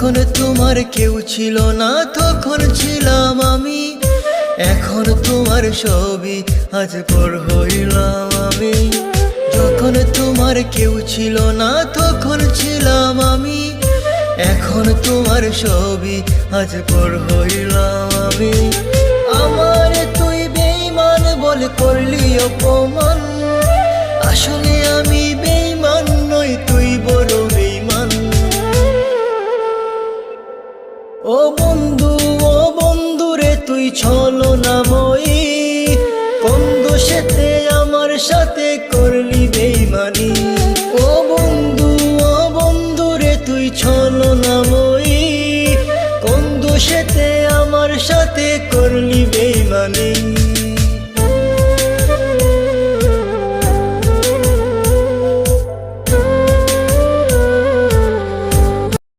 যখন তোমার কেউ ছিল না তখন ছিলাম আমি, এখন তোমার ছবি আজ পর হইলাম আমি। যখন তোমার কেউ ছিল না তখন ছিলাম আমি, এখন তোমার ছবি আজ পর হইলাম আমি। আমার তুই বেঈমান বলে করলি অপমান, আসলে আমি বেঈমান নই, তুই বড় বেঈমান। ও বন্ধু রে তুই ছলনাময়ী, কোন দোষেতে আমার সাথে করলি বেঈমানি। ও বন্ধু রে তুই ছলনাময়ী।